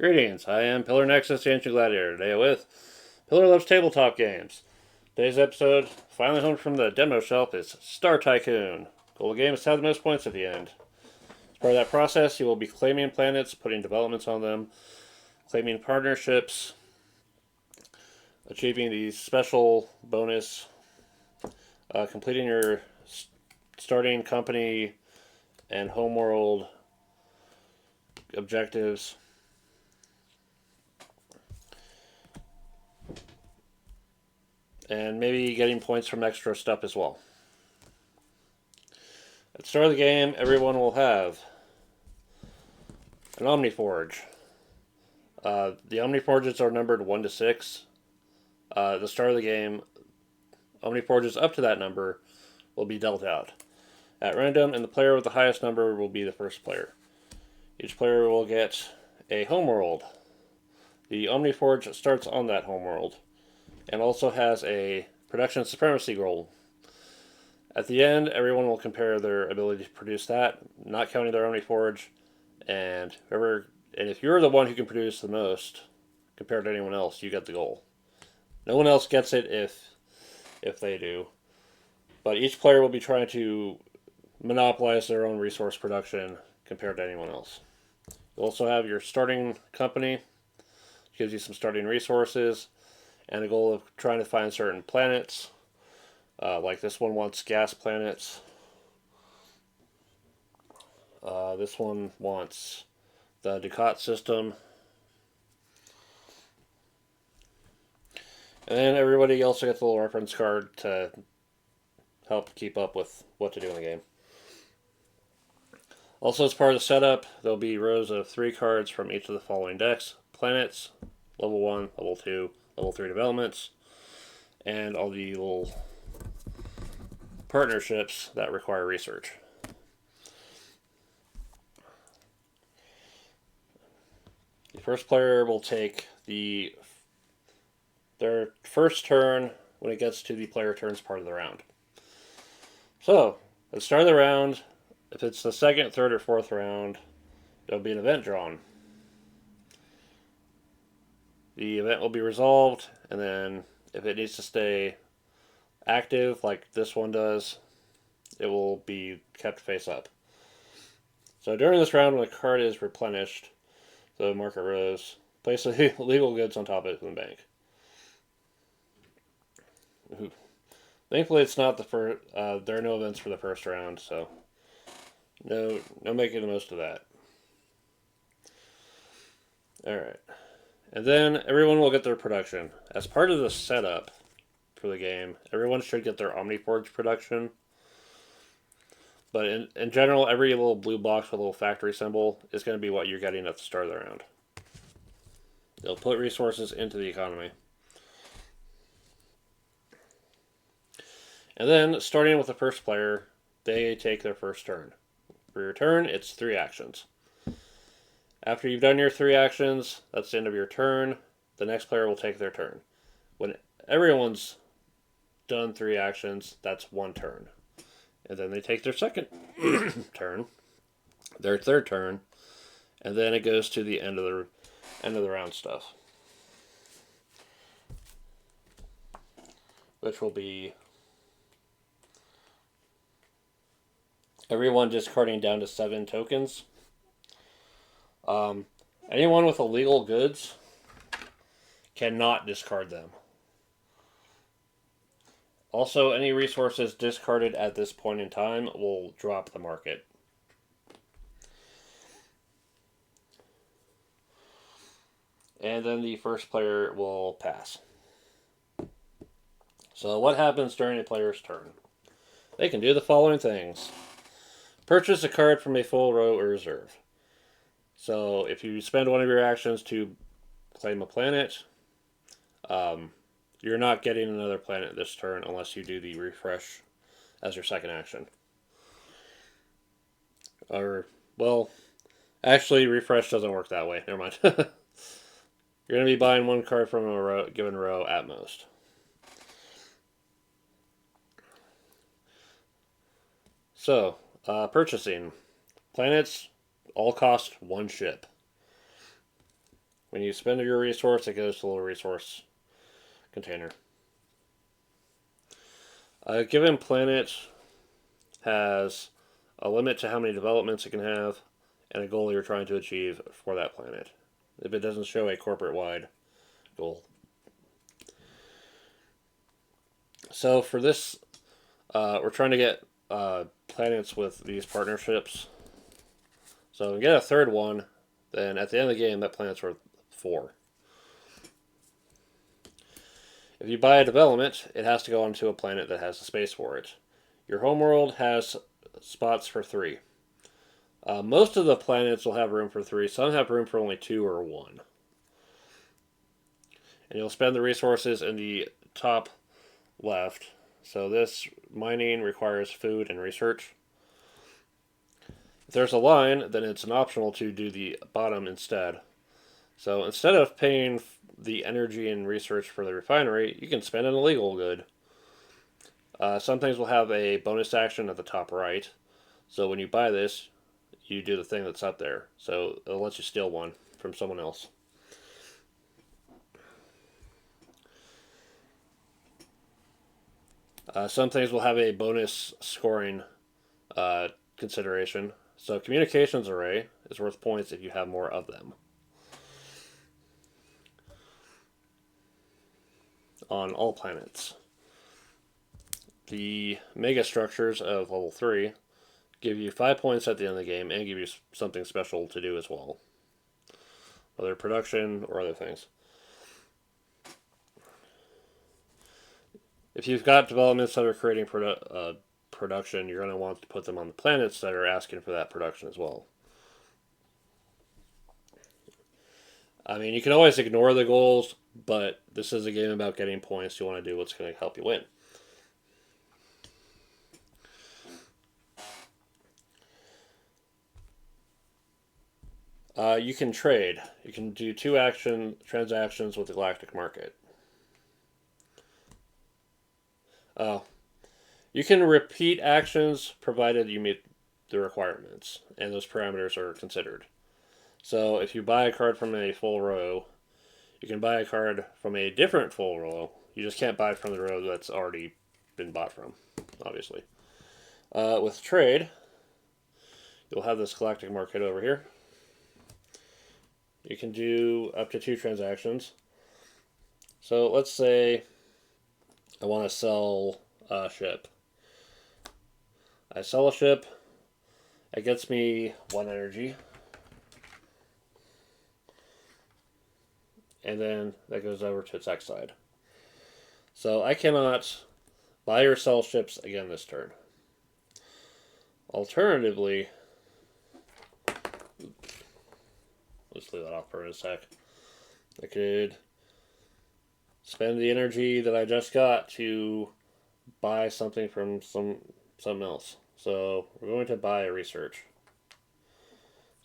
Greetings, I am Pillar Nexus, the Ancient Gladiator, today with Pillar Loves Tabletop Games. Today's episode, finally home from the demo shelf, is Star Tycoon. Goal of the game is to have the most points at the end. As part of that process, you will be claiming planets, putting developments on them, claiming partnerships, achieving the special bonus, completing your starting company and homeworld objectives, and maybe getting points from extra stuff as well. At the start of the game, everyone will have an Omniforge. The Omniforges are numbered 1 to 6. At the start of the game, Omniforges up to that number will be dealt out at random, and the player with the highest number will be the first player. Each player will get a homeworld. The Omniforge starts on that homeworld and also has a production supremacy goal. At the end, everyone will compare their ability to produce that, not counting their Omniforge, and if you're the one who can produce the most compared to anyone else, you get the goal. No one else gets it if they do, but each player will be trying to monopolize their own resource production compared to anyone else. You also have your starting company, which gives you some starting resources, and a goal of trying to find certain planets. Like this one wants gas planets. This one wants the Ducat system. And then everybody also gets a little reference card to help keep up with what to do in the game. Also, as part of the setup, there'll be rows of 3 cards from each of the following decks: planets, level 1, level 2, level 3 developments, and all the little partnerships that require research. The first player will take their first turn when it gets to the player turns part of the round. So, at the start of the round, if it's the second, third, or fourth round, there'll be an event drawn. The event will be resolved, and then if it needs to stay active, like this one does, it will be kept face up. So during this round, when a card is replenished, the market rose, place the legal goods on top of it in the bank. Ooh. Thankfully, it's not the first. There are no events for the first round, so no making the most of that. All right, and then everyone will get their production as part of the setup for the game. Everyone should get their Omniforge production, but in general, every little blue box with a little factory symbol is going to be what you're getting at the start of the round. They'll put resources into the economy. And then, starting with the first player, they take their first turn. For your turn, it's 3 actions. After you've done your 3 actions, that's the end of your turn. The next player will take their turn. When everyone's done 3 actions, that's 1 turn. And then they take their second turn, their third turn, and then it goes to the end of the round stuff, which will be everyone discarding down to 7 tokens. Anyone with illegal goods cannot discard them. Also, any resources discarded at this point in time will drop the market. And then the first player will pass. So what happens during a player's turn? They can do the following things. Purchase a card from a full row or reserve. So if you spend one of your actions to claim a planet, you're not getting another planet this turn unless you do the refresh as your second action. Or, well, actually, refresh doesn't work that way. Never mind. You're going to be buying 1 card from a given row at most. So, purchasing. Planets all cost 1 ship. When you spend your resource, it goes to the resource container. A given planet has a limit to how many developments it can have and a goal you're trying to achieve for that planet. If it doesn't show a corporate-wide goal. So for this, we're trying to get planets with these partnerships. So if we get a third one, then at the end of the game, that planet's worth 4. If you buy a development, it has to go onto a planet that has the space for it. Your homeworld has spots for 3. Most of the planets will have room for 3. Some have room for only 2 or 1. And you'll spend the resources in the top left. So this mining requires food and research. If there's a line, then it's an optional to do the bottom instead. So instead of paying the energy and research for the refinery, you can spend an illegal good. Some things will have a bonus action at the top right. So when you buy this, you do the thing that's up there. So it'll let you steal one from someone else. Some things will have a bonus scoring consideration. So communications array is worth points if you have more of them. On all planets. The mega structures of level 3 give you 5 points at the end of the game and give you something special to do as well. Whether production or other things. If you've got developments that are creating production, you're going to want to put them on the planets that are asking for that production as well. I mean, you can always ignore the goals, but this is a game about getting points. You want to do what's going to help you win. You can trade. You can do 2 transactions with the galactic market. You can repeat actions provided you meet the requirements, and those parameters are considered. So if you buy a card from a full row, you can buy a card from a different full row. You just can't buy it from the row that's already been bought from, obviously. With trade, you'll have this galactic market over here. You can do up to 2 transactions. So let's say I want to sell a ship. I sell a ship. It gets me 1 energy. And then that goes over to its X side. So I cannot buy or sell ships again this turn. Alternatively, let's leave that off for a sec. I could spend the energy that I just got to buy something from something else. So we're going to buy a research.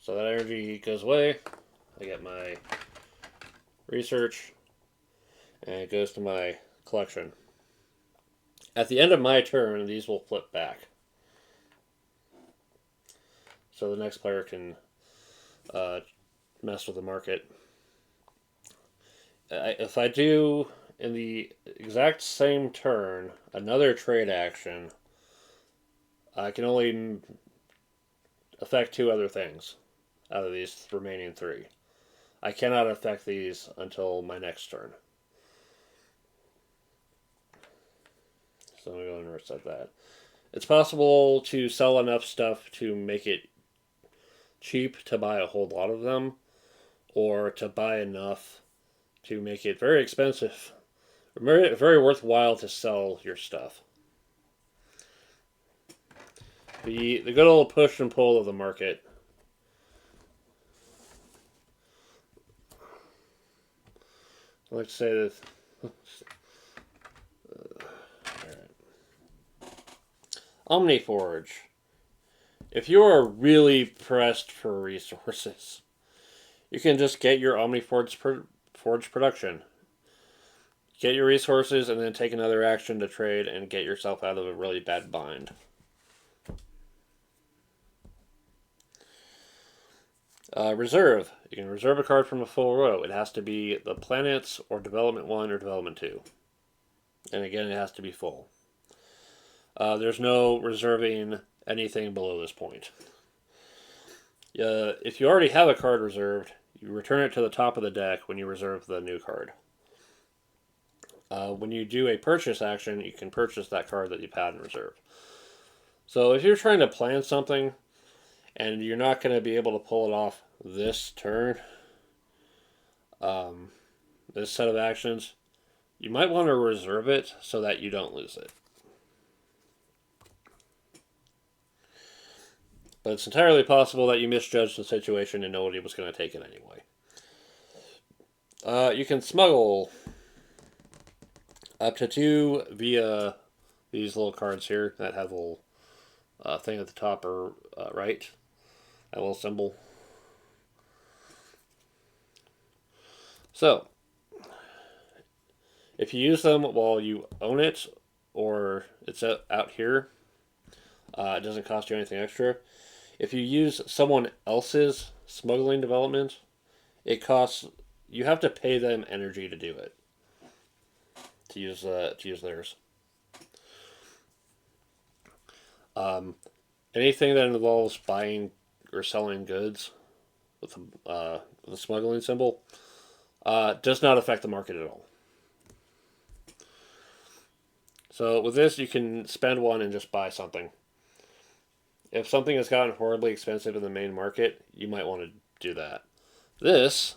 So that energy goes away. I get my research, and it goes to my collection. At the end of my turn, these will flip back. So the next player can mess with the market. If I do, in the exact same turn, another trade action, I can only affect 2 other things out of these remaining 3. I cannot affect these until my next turn. So I'm going to go and reset that. It's possible to sell enough stuff to make it cheap to buy a whole lot of them, or to buy enough to make it very expensive, very, very worthwhile to sell your stuff. The good old push and pull of the market. I like to say that. Omniforge. If you are really pressed for resources, you can just get your Omniforge Forge production. Get your resources and then take another action to trade and get yourself out of a really bad bind. Reserve. You can reserve a card from a full row. It has to be the planets or development 1 or development 2. And again, it has to be full. There's no reserving anything below this point. If you already have a card reserved, you return it to the top of the deck when you reserve the new card. When you do a purchase action, you can purchase that card that you've had in reserve. So if you're trying to plan something and you're not going to be able to pull it off this turn, this set of actions, you might want to reserve it so that you don't lose it. But it's entirely possible that you misjudged the situation and nobody was going to take it anyway. You can smuggle up to 2 via these little cards here that have a little thing at the top or right. That little symbol. So, if you use them while you own it, or it's out here, it doesn't cost you anything extra. If you use someone else's smuggling development, it costs. You have to pay them energy to do it. To use theirs. Anything that involves buying or selling goods with the smuggling symbol does not affect the market at all. So with this, you can spend 1 and just buy something. If something has gotten horribly expensive in the main market, you might want to do that. This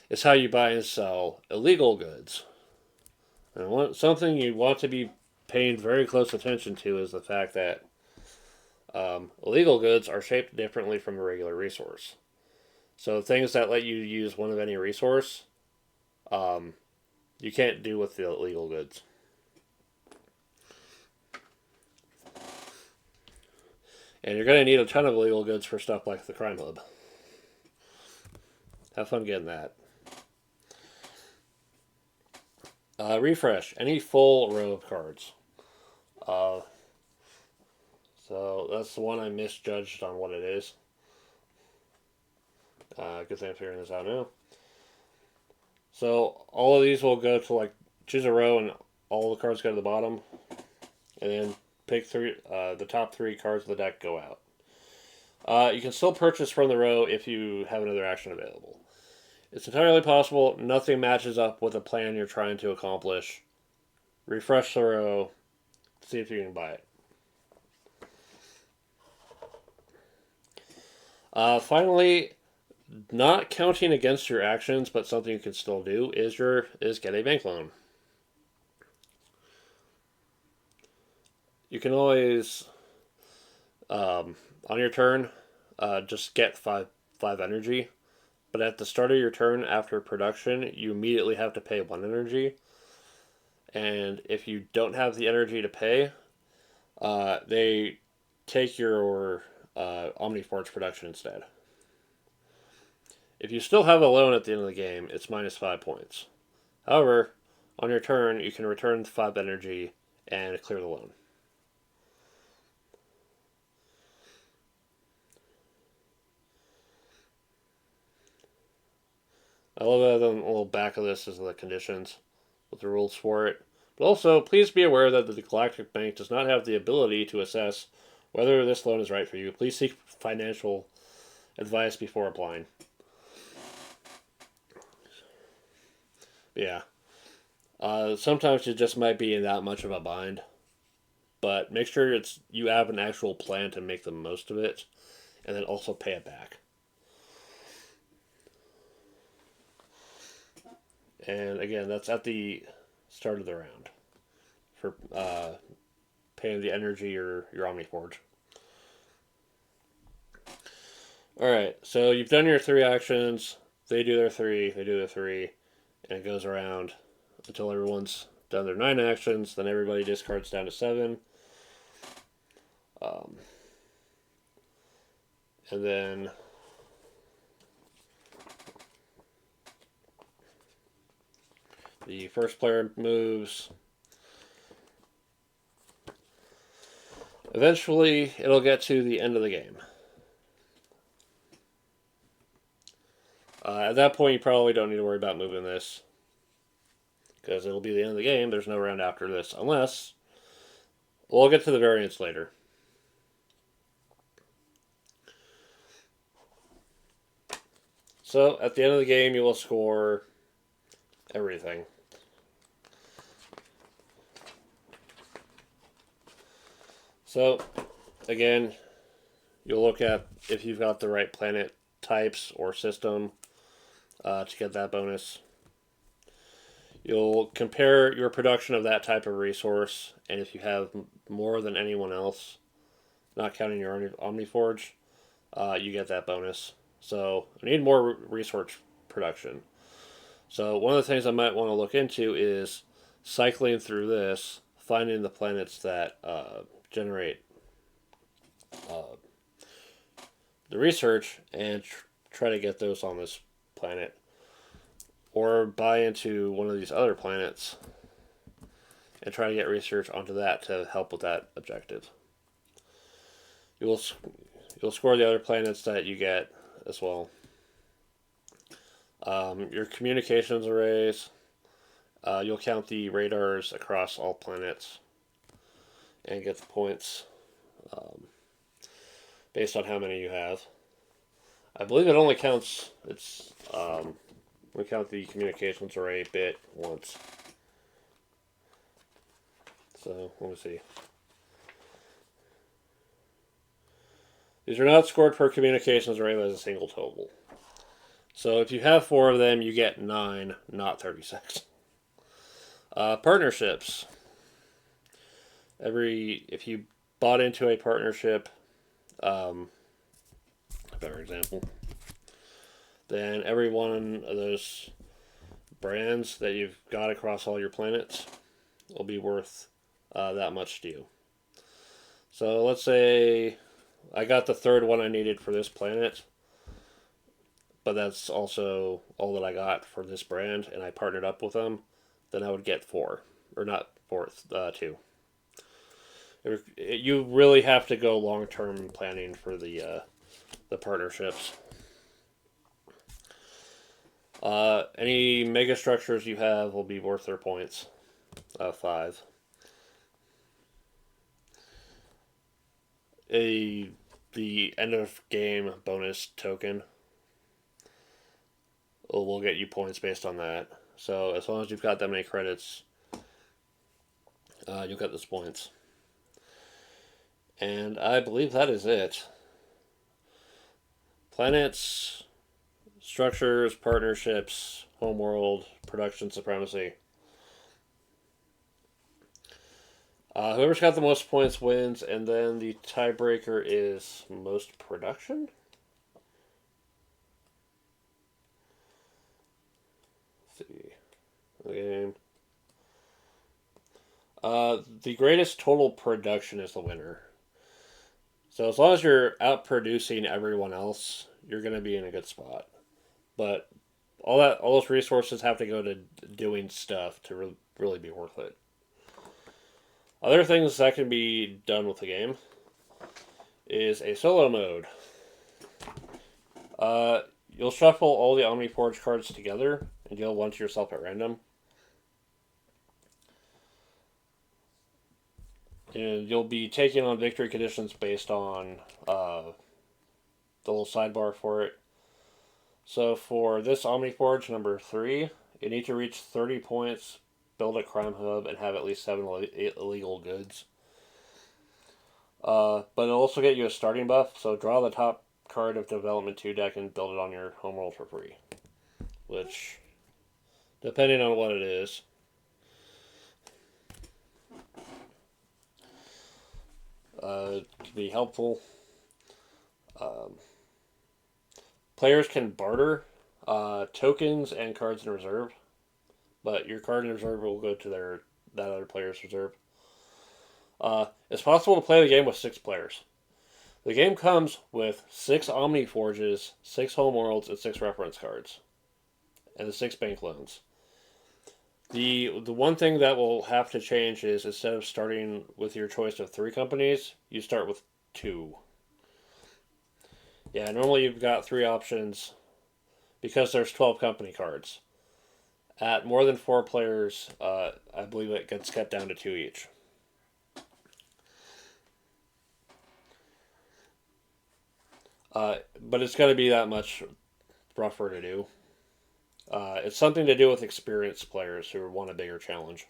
is how you buy and sell illegal goods. And something you want to be paying very close attention to is the fact that illegal goods are shaped differently from a regular resource. So things that let you use one of any resource, you can't do with the illegal goods. And you're going to need a ton of illegal goods for stuff like the Crime Hub. Have fun getting that. Refresh. Any full row of cards. So that's the one I misjudged on what it is. Good thing I'm figuring this out now. So all of these will go to choose a row and all the cards go to the bottom. And then pick the top 3 cards of the deck go out. You can still purchase from the row if you have another action available. It's entirely possible nothing matches up with the plan you're trying to accomplish. Refresh the row, see if you can buy it. Finally, not counting against your actions, but something you can still do is get a bank loan. You can always, on your turn, just get 5 energy. But at the start of your turn after production, you immediately have to pay 1 energy. And if you don't have the energy to pay, they take your Omniforge production instead. If you still have a loan at the end of the game, it's -5 points. However, on your turn, you can return 5 energy and clear the loan. I love that on the little back of this is the conditions with the rules for it. But also, please be aware that the Galactic Bank does not have the ability to assess whether this loan is right for you. Please seek financial advice before applying. Yeah. Sometimes you just might be in that much of a bind. But make sure you have an actual plan to make the most of it. And then also pay it back. And again, that's at the start of the round for paying the energy or your Omniforge. Alright, so you've done your 3 actions. They do their 3, they do their 3, and it goes around until everyone's done their 9 actions. Then everybody discards down to 7. And then the first player moves. Eventually, it'll get to the end of the game. At that point, you probably don't need to worry about moving this, because it'll be the end of the game. There's no round after this, unless we'll get to the variants later. So at the end of the game, you will score everything. So again, you'll look at if you've got the right planet types or system to get that bonus. You'll compare your production of that type of resource, and if you have more than anyone else, not counting your Omniforge, you get that bonus. So I need more resource production. So one of the things I might want to look into is cycling through this, finding the planets that generate the research, and try to get those on this planet, or buy into one of these other planets and try to get research onto that to help with that objective. You'll score the other planets that you get as well. Your communications arrays, you'll count the radars across all planets and get the points based on how many you have. I believe it only counts, we count the communications array bit once. So, let me see. These are not scored per communications array, but as a single total. So if you have 4 of them, you get 9, not 36. Partnerships. If you bought into a partnership, a better example, then every one of those brands that you've got across all your planets will be worth that much to you. So let's say I got the third one I needed for this planet, but that's also all that I got for this brand, and I partnered up with them, then I would get 4. Or not 2. You really have to go long-term planning for the partnerships. Any mega structures you have will be worth their points. 5. The end of game bonus token will get you points based on that. So as long as you've got that many credits, you'll get those points. And I believe that is it. Planets, structures, partnerships, homeworld, production supremacy. Whoever's got the most points wins, and then the tiebreaker is most production? Let's see. The game. The greatest total production is the winner. So as long as you're outproducing everyone else, you're going to be in a good spot. But all those resources have to go to doing stuff to really be worth it. Other things that can be done with the game is a solo mode. You'll shuffle all the Omniforge cards together and deal 1 to yourself at random. And you'll be taking on victory conditions based on the little sidebar for it. So for this Omniforge number 3, you need to reach 30 points, build a crime hub, and have at least 7 illegal goods. But it'll also get you a starting buff, so draw the top card of Development 2 deck and build it on your homeworld for free. Which, depending on what it is, can be helpful. Players can barter tokens and cards in reserve, but your card in reserve will go to that other player's reserve. It's possible to play the game with 6 players. The game comes with 6 Omniforges, 6 Homeworlds, and 6 reference cards, and the 6 bank loans. The one thing that will have to change is instead of starting with your choice of 3 companies, you start with 2. Yeah, normally you've got 3 options, because there's 12 company cards. At more than 4 players, I believe it gets cut down to 2 each. But it's going to be that much rougher to do. It's something to do with experienced players who want a bigger challenge.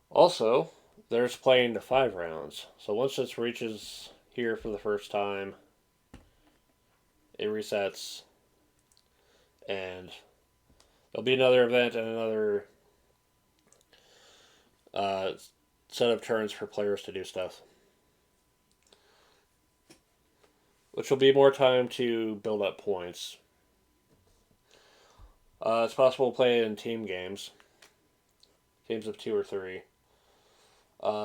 Also, there's playing to 5 rounds. So once this reaches here for the first time, it resets, and there'll be another event and another set of turns for players to do stuff, which will be more time to build up points. It's possible to play in team games of 2 or 3.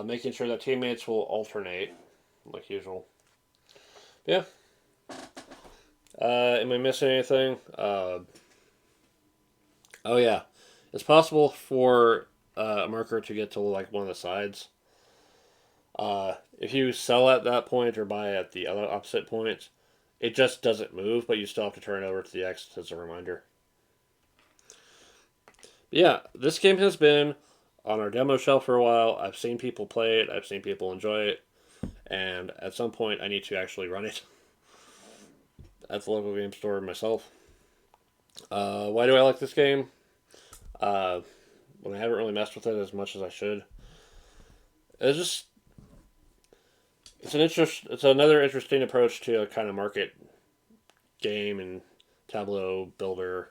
Making sure that teammates will alternate, like usual. Yeah. Am I missing anything? Oh yeah, it's possible for a marker to get to like one of the sides. If you sell at that point or buy at the other opposite point, it just doesn't move, but you still have to turn it over to the X as a reminder. But yeah, this game has been on our demo shelf for a while. I've seen people play it. I've seen people enjoy it. And at some point, I need to actually run it at the local game store myself. Why do I like this game? When I haven't really messed with it as much as I should. It's another interesting approach to a kind of market game and tableau builder.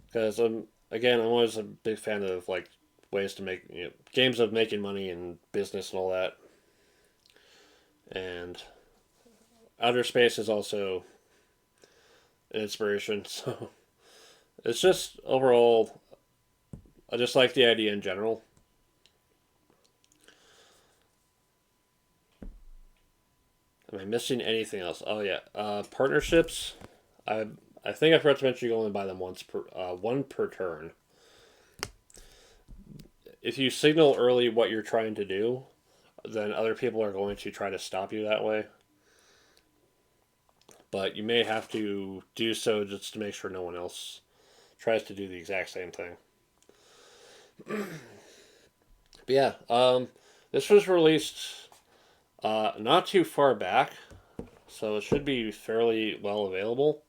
Because I'm always a big fan of like ways to make games of making money and business and all that. And outer space is also an inspiration. So it's just overall, I just like the idea in general. Am I missing anything else? Oh yeah, partnerships. I think I forgot to mention you can only buy them one per turn. If you signal early what you're trying to do, then other people are going to try to stop you that way. But you may have to do so just to make sure no one else tries to do the exact same thing. But yeah, this was released not too far back, so it should be fairly well available.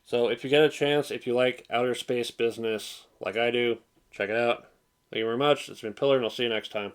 So if you get a chance, if you like outer space business like I do, check it out. Thank you very much. It's been Pillar, and I'll see you next time.